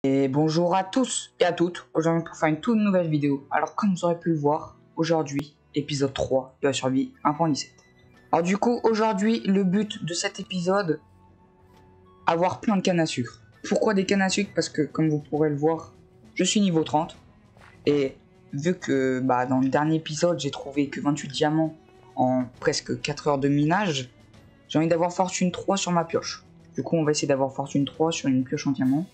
Et bonjour à tous et à toutes, aujourd'hui pour faire une toute nouvelle vidéo. Alors comme vous aurez pu le voir, aujourd'hui, épisode 3 de la survie 1.17. Alors du coup, aujourd'hui, le but de cet épisode, avoir plein de cannes à sucre. Pourquoi des cannes à sucre? Parce que comme vous pourrez le voir, je suis niveau 30. Et vu que dans le dernier épisode, j'ai trouvé que 28 diamants en presque 4 heures de minage, j'ai envie d'avoir fortune 3 sur ma pioche. Du coup, on va essayer d'avoir fortune 3 sur une pioche en diamant.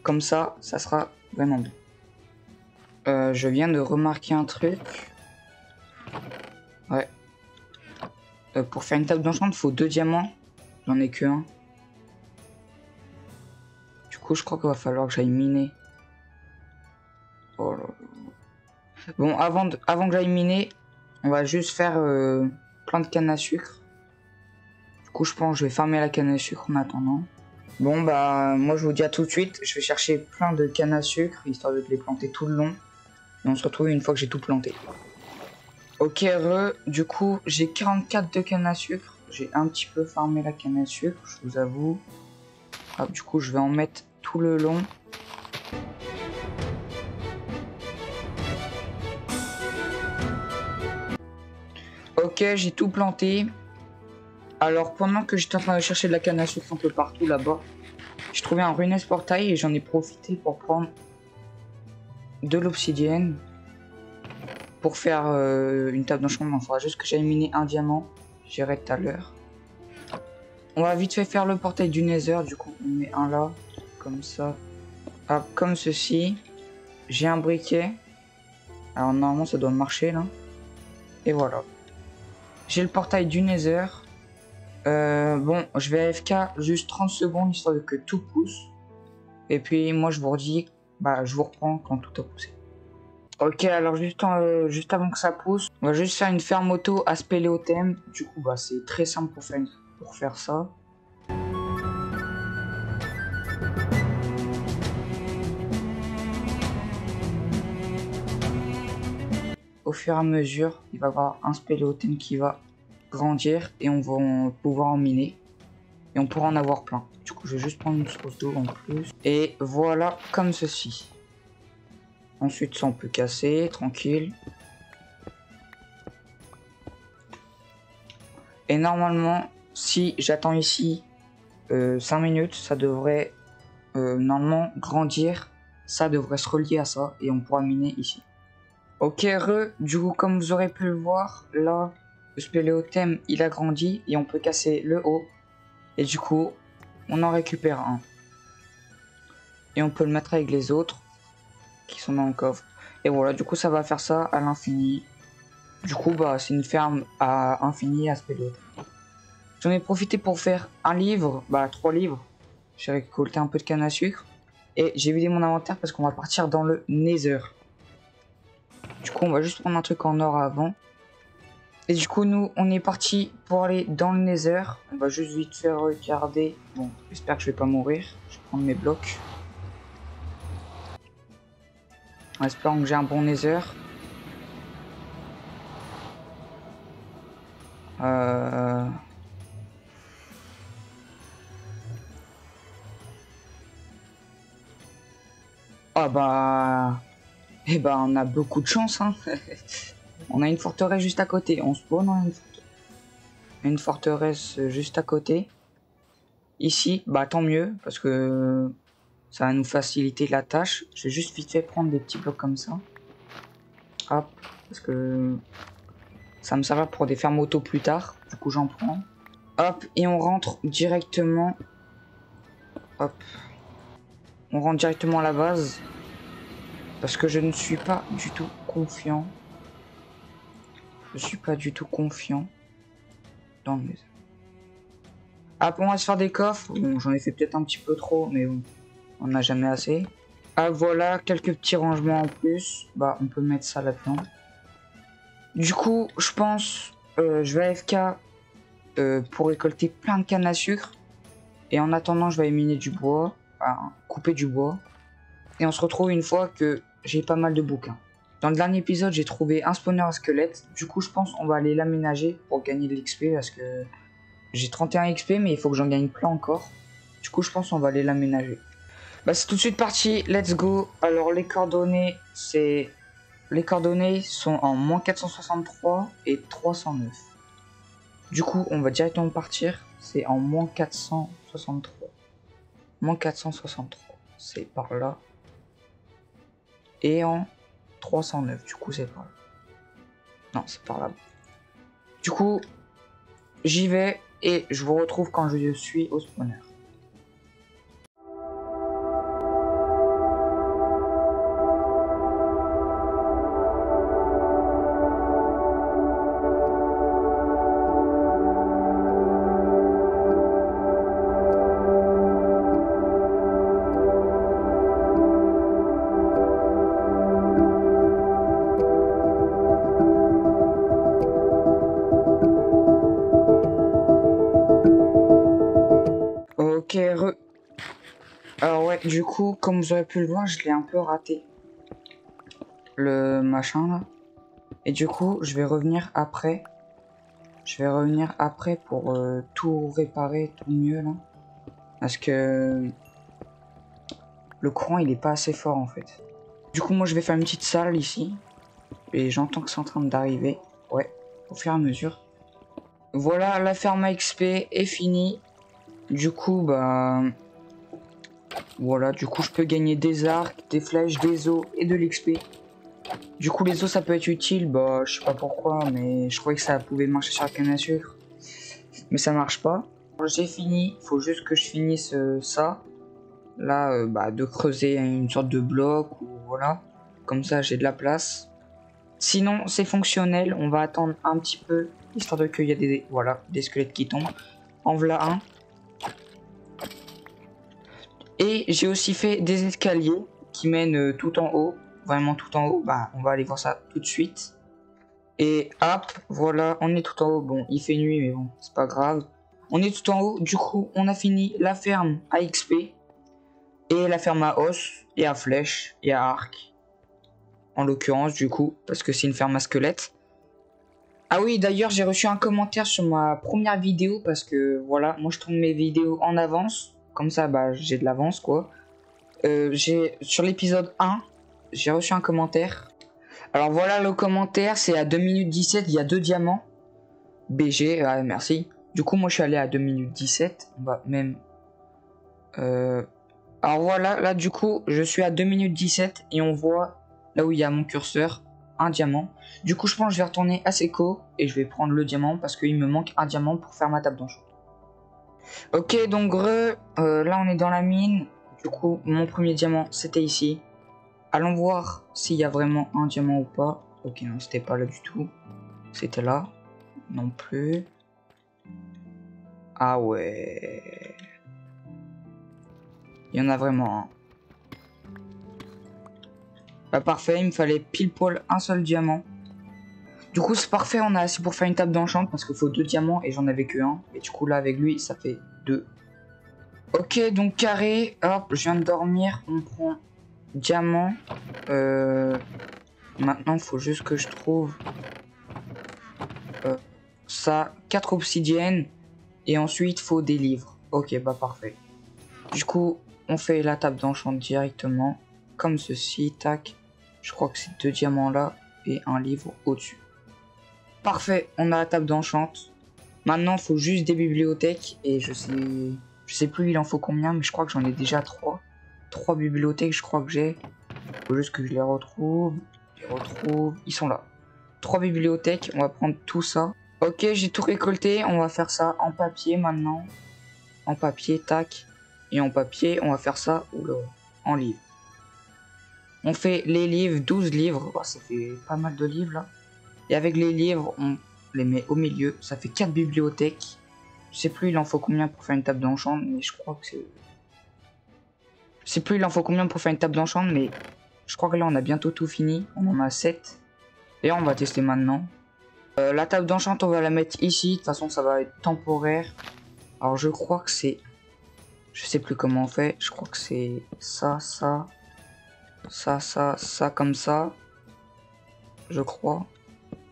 Comme ça, ça sera vraiment bien. Je viens de remarquer un truc. Ouais. Pour faire une table d'enchant, il faut 2 diamants. J'en ai que 1. Du coup, je crois qu'il va falloir que j'aille miner. Oh là là. Bon, avant que j'aille miner, on va juste faire plein de cannes à sucre. Du coup, je pense que je vais farmer la canne à sucre en attendant. Bon, moi je vous dis à tout de suite. Je vais chercher plein de cannes à sucre, histoire de les planter tout le long. Et on se retrouve une fois que j'ai tout planté. Ok, du coup, j'ai 44 de canne à sucre. J'ai un petit peu farmé la canne à sucre, je vous avoue. Hop, du coup, je vais en mettre tout le long. Ok, j'ai tout planté. Alors, pendant que j'étais en train de chercher de la canne à sucre un peu partout là-bas, j'ai trouvé un ruinous portail et j'en ai profité pour prendre de l'obsidienne pour faire une table d'enchantement. Il faudra juste que j'aille miner un diamant. J'irai tout à l'heure. On va vite fait faire le portail du Nether. Du coup, on met un là, comme ça. Hop, comme ceci. J'ai un briquet. Alors, normalement, ça doit marcher là. Et voilà. J'ai le portail du Nether. Bon, je vais AFK juste 30 secondes histoire de que tout pousse. Et puis, moi, je vous redis, je vous reprends quand tout a poussé. Ok, alors juste avant que ça pousse, on va juste faire une ferme auto à Spéléothème. Du coup, c'est très simple pour faire ça. Au fur et à mesure, il va y avoir un Spéléothème qui va grandir et on va pouvoir en miner. Et on pourra en avoir plein. Du coup, je vais juste prendre une source d'eau en plus. Et voilà, comme ceci. Ensuite, ça on peut casser, tranquille. Et normalement, si j'attends ici 5 minutes, ça devrait normalement grandir. Ça devrait se relier à ça et on pourra miner ici. Ok, du coup, comme vous aurez pu le voir, là, le Spéléothème, il a grandi et on peut casser le haut. Et du coup, on en récupère un. Et on peut le mettre avec les autres qui sont dans le coffre. Et voilà, du coup, ça va faire ça à l'infini. Du coup, c'est une ferme à infini à Spéléothème. J'en ai profité pour faire un livre, 3 livres. J'ai récolté un peu de canne à sucre. Et j'ai vidé mon inventaire parce qu'on va partir dans le Nether. Du coup, on va juste prendre un truc en or avant. Et du coup, nous, on est parti pour aller dans le Nether. On va juste vite faire regarder. Bon, j'espère que je vais pas mourir. Je vais prendre mes blocs. En espérant que j'ai un bon Nether. On a beaucoup de chance, hein. On a une forteresse juste à côté. On spawn, on a une forteresse juste à côté. Ici, tant mieux, parce que ça va nous faciliter la tâche. Je vais juste vite fait prendre des petits blocs comme ça. Hop, parce que ça me servira pour des fermes auto plus tard. Du coup, j'en prends. Hop, et on rentre directement. Hop. On rentre directement à la base. Parce que je ne suis pas du tout confiant. Je suis pas du tout confiant dans le Nether. Ah, on va se faire des coffres. Bon, j'en ai fait peut-être un petit peu trop, mais bon, on n'a jamais assez. Ah, voilà, quelques petits rangements en plus. On peut mettre ça là-dedans. Du coup, je pense, je vais AFK pour récolter plein de cannes à sucre. Et en attendant, je vais miner du bois, couper du bois. Et on se retrouve une fois que j'ai pas mal de bouquins. Dans le dernier épisode, j'ai trouvé un spawner à squelette. Du coup, je pense qu'on va aller l'aménager pour gagner de l'XP parce que j'ai 31 XP, mais il faut que j'en gagne plein encore. Du coup, je pense qu'on va aller l'aménager. Bah c'est tout de suite parti, let's go. Alors les coordonnées, c'est... Les coordonnées sont en -463 et 309. Du coup, on va directement partir. C'est en -463. -463. C'est par là. Et en 309, du coup c'est par là. Non, c'est par là. Du coup, j'y vais et je vous retrouve quand je suis au spawner. Ok, alors ouais, du coup, comme vous aurez pu le voir, je l'ai un peu raté. Le machin là. Et du coup, je vais revenir après. Je vais revenir après pour tout réparer, tout mieux là. Parce que le courant il est pas assez fort en fait. Du coup, moi je vais faire une petite salle ici. Et j'entends que c'est en train d'arriver. Ouais, au fur et à mesure. Voilà, la ferme à XP est finie. Du coup, bah... Voilà, du coup je peux gagner des arcs, des flèches, des os et de l'XP. Du coup les os ça peut être utile, bah je sais pas pourquoi, mais je croyais que ça pouvait marcher sur la canne à sucre. Mais ça marche pas. J'ai fini, faut juste que je finisse ça. Là, bah, de creuser une sorte de bloc, ou voilà. Comme ça j'ai de la place. Sinon c'est fonctionnel, on va attendre un petit peu, histoire de qu'il y a des, voilà, des squelettes qui tombent. En voilà un. Et j'ai aussi fait des escaliers qui mènent tout en haut, vraiment tout en haut. Bah, on va aller voir ça tout de suite. Et hop, voilà, on est tout en haut. Bon, il fait nuit, mais bon, c'est pas grave. On est tout en haut, du coup, on a fini la ferme à XP, et la ferme à os, et à flèche, et à arc. En l'occurrence, du coup, parce que c'est une ferme à squelette. Ah oui, d'ailleurs, j'ai reçu un commentaire sur ma première vidéo, parce que, voilà, moi je tourne mes vidéos en avance. Comme ça, bah, j'ai de l'avance, quoi. Sur l'épisode 1, j'ai reçu un commentaire. Alors voilà le commentaire, c'est à 2 minutes 17, il y a 2 diamants. BG, ouais, merci. Du coup, moi je suis allé à 2 minutes 17. On va même... Alors voilà, là du coup, je suis à 2 minutes 17 et on voit, là où il y a mon curseur, un diamant. Du coup, je pense que je vais retourner à Seco et je vais prendre le diamant parce qu'il me manque un diamant pour faire ma table d'enchant. Ok, donc là on est dans la mine. Du coup, mon premier diamant, c'était ici. Allons voir s'il y a vraiment un diamant ou pas. Ok, non, c'était pas là du tout. C'était là. Non plus. Ah ouais. Il y en a vraiment un. Bah parfait, il me fallait pile poil un seul diamant. Du coup, c'est parfait, on a assez pour faire une table d'enchant parce qu'il faut 2 diamants et j'en avais que un. Et du coup, là, avec lui, ça fait 2. Ok, donc carré. Hop, je viens de dormir. On prend diamant. Maintenant, il faut juste que je trouve ça. 4 obsidiennes. Et ensuite, il faut des livres. Ok, bah parfait. Du coup, on fait la table d'enchant directement. Comme ceci, tac. Je crois que c'est 2 diamants là. Et un livre au-dessus. Parfait, on a la table d'enchant. Maintenant, il faut juste des bibliothèques. Et je sais plus il en faut combien, mais je crois que j'en ai déjà 3. 3 bibliothèques, je crois que j'ai. Faut juste que je les retrouve. Ils sont là. 3 bibliothèques, on va prendre tout ça. Ok, j'ai tout récolté. On va faire ça en papier maintenant. En papier, tac. Et en papier, on va faire ça en livre. On fait les livres, 12 livres. Oh, ça fait pas mal de livres là. Et avec les livres, on les met au milieu. Ça fait 4 bibliothèques. Je sais plus il en faut combien pour faire une table d'enchant, mais je crois que c'est... Je sais plus il en faut combien pour faire une table d'enchant, mais je crois que là on a bientôt tout fini. On en a 7. Et on va tester maintenant. La table d'enchant, on va la mettre ici. De toute façon, ça va être temporaire. Alors je crois que c'est... Je sais plus comment on fait. Je crois que c'est ça, ça. Ça comme ça. Je crois.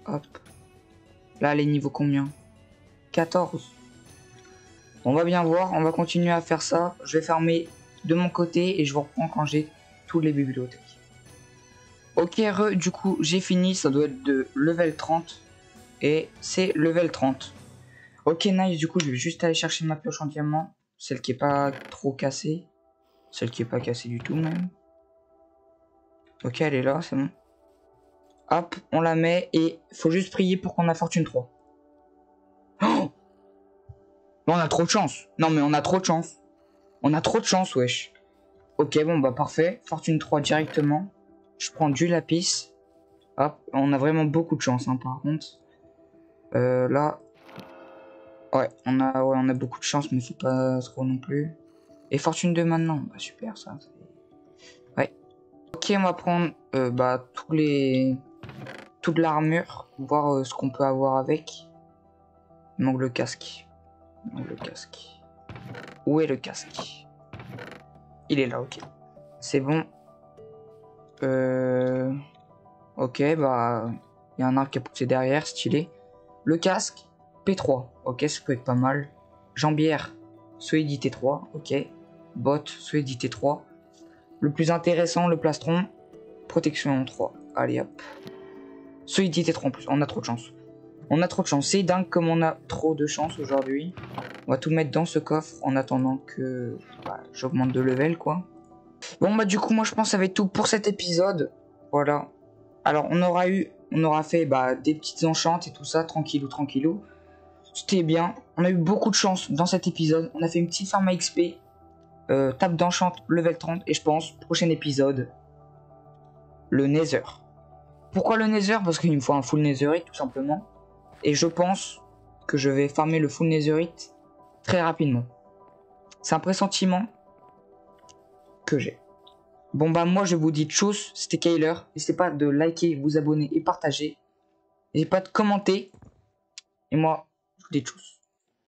Hop. Là, les niveaux combien? 14. On va bien voir. On va continuer à faire ça. Je vais fermer de mon côté et je vous reprends quand j'ai toutes les bibliothèques. Ok, du coup, j'ai fini. Ça doit être de level 30. Et c'est level 30. Ok, nice. Du coup, je vais juste aller chercher ma pioche en diamant. Celle qui est pas trop cassée. Celle qui est pas cassée du tout, même. Ok, elle est là, c'est bon. Hop, on la met et faut juste prier pour qu'on a fortune 3. Oh, on a trop de chance. Non, mais on a trop de chance. On a trop de chance, wesh. Ok, bon, bah parfait. Fortune 3 directement. Je prends du lapis. Hop, on a vraiment beaucoup de chance, hein, par contre. Là. Ouais, on a beaucoup de chance, mais c'est pas trop non plus. Et fortune 2 maintenant. Bah super, ça. Ouais. Ok, on va prendre bah toute l'armure. Voir ce qu'on peut avoir avec. Il manque le casque. Il manque le casque. Où est le casque? Il est là, ok. C'est bon. Ok, bah... Il y a un arbre qui a poussé derrière, stylé. Le casque, P3. Ok, ça peut être pas mal. Jambière, solidité 3. Ok. Botte, solidité 3. Le plus intéressant, le plastron, protection 3. Allez, hop. Solidité 3 en plus. On a trop de chance. On a trop de chance. C'est dingue comme on a trop de chance aujourd'hui. On va tout mettre dans ce coffre en attendant que bah, j'augmente de level, quoi. Bon, bah du coup, moi, je pense que ça va être tout pour cet épisode. Voilà. Alors, on aura fait bah, des petites enchantes et tout ça, tranquillou, tranquillou. C'était bien. On a eu beaucoup de chance dans cet épisode. On a fait une petite farm à XP. Table d'enchant, level 30. Et je pense, prochain épisode, le Nether. Pourquoi le Nether? Parce qu'il me faut un full Netherite, tout simplement. Et je pense que je vais farmer le full Netherite très rapidement. C'est un pressentiment que j'ai. Bon bah moi je vous dis tchuss, c'était Kyler. N'hésitez pas de liker, vous abonner et partager. N'hésitez pas de commenter. Et moi, je vous dis tchuss.